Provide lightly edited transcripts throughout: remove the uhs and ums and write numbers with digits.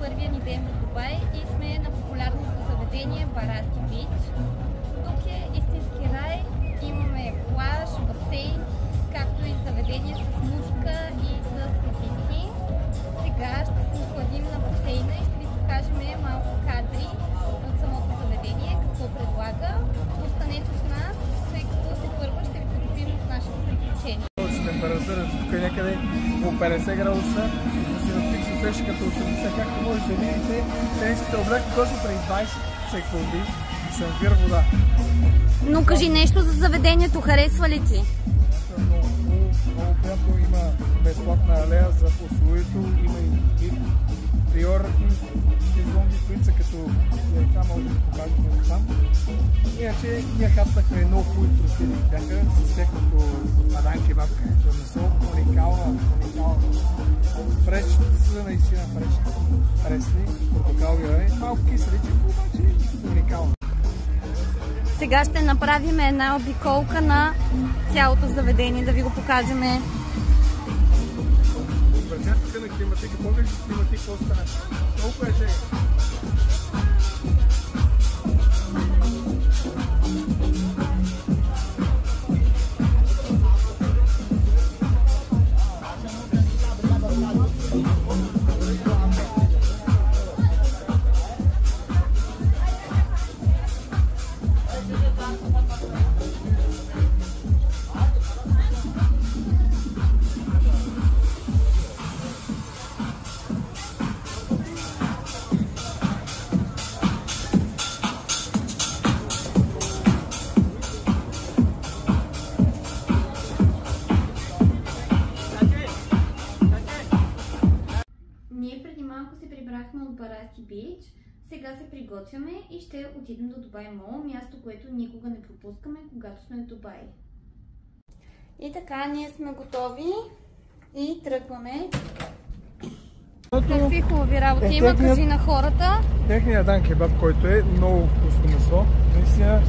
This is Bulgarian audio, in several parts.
първия ни ден в Дубай и сме на популярното заведение Барасти Бич. Тук е истински рай, имаме плаж, басейн, както и заведение с музика и с напитки. Сега ще се насладим на басейна и ще ви покажем малко кадри от самото заведение, какво предлага. Останете с нас, тъй като първо ще ви придобим в нашето приключение. Температура тук е някъде по 50 градуса, да се натик се усеща като 80, както можете да видите. Тениските облекли точно преди 20 секунди и се набира вода. Но кажи нещо за заведението, харесва ли ти? Много приятно, има безплатна алея за услугито, има и приор шезлонги, които са като яйца, може да покажем там. Иначе ние хапнахме много хубави простили бяха с техното адан кебаб, където е месо, уникална. Фрешчета са наистина пресни, портокалови, малко киселички, обаче уникално. Сега ще направим една обиколка на цялото заведение, да ви го покажем. Въртяшката на климатика, погледни климатика, какво стане? Толкова е жега. От Барасти Бич. Сега се приготвяме и ще отидем до Дубай Мол, място, което никога не пропускаме, когато сме в Дубай. И така, ние сме готови и тръгваме. Какви хубави работи има, кажи на хората. Техният адан кебаб, който е много вкусно месо, наистина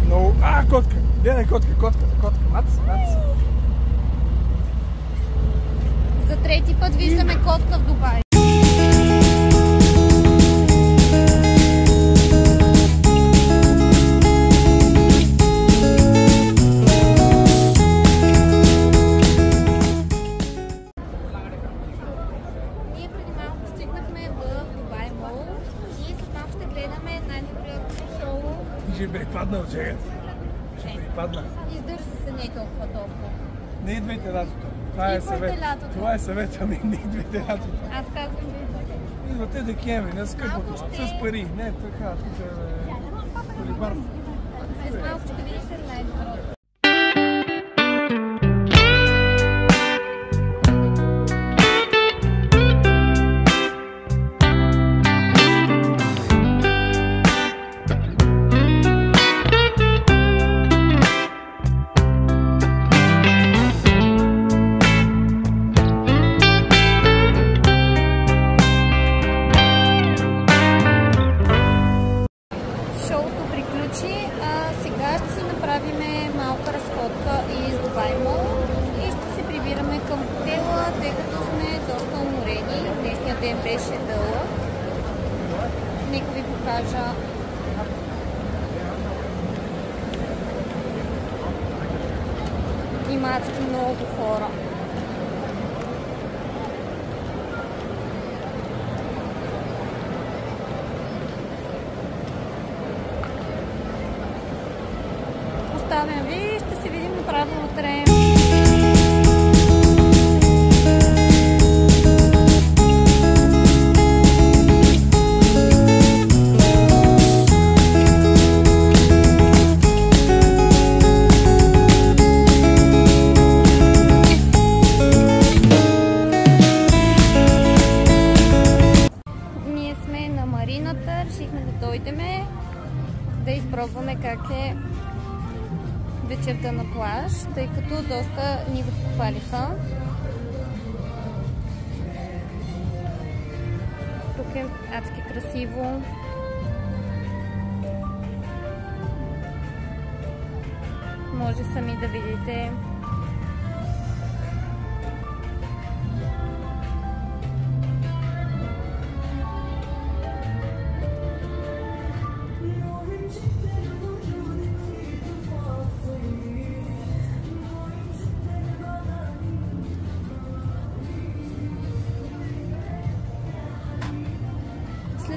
много... Котка! Гледай, котка! Мац! За трети път виждаме котка в Дубай. Припадна от жегата. Ще припадна. Издържа се не толкова. Не идвайте лятото. Това е съвет. Това е съвет, ами не идвайте лятото. Аз казвам да идвате. Идвате декември, не скъпото. С пари. Не, така. Тук е колибарство. След малко ще видите най-доброто. Сега ще си направим малка разходка из Дубай Мол и ще се прибираме към хотела, тъй като сме доста уморени. Днешният ден беше дълъг. Нека ви покажа. Има адски много хора. Оставям ви, ще се видим направо утре. Ние сме на марината, решихме да дойдеме да изпробваме как е вечерта на плаж, тъй като доста ни го похвалиха. Тук е адски красиво. Може сами да видите.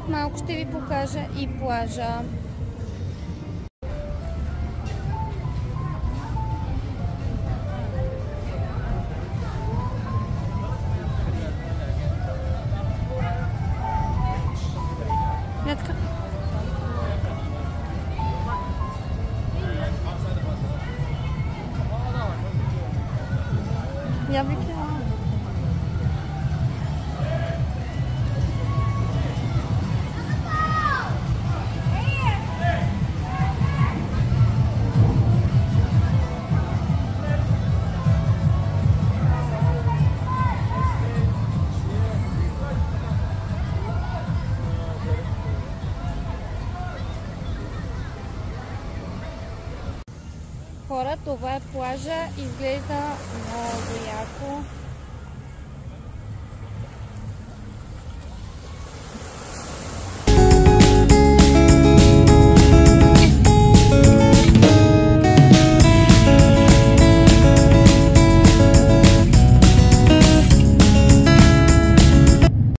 След малко ще ви покажа и плажа. Ябълки. Хора, това е плажа, изглежда много яко.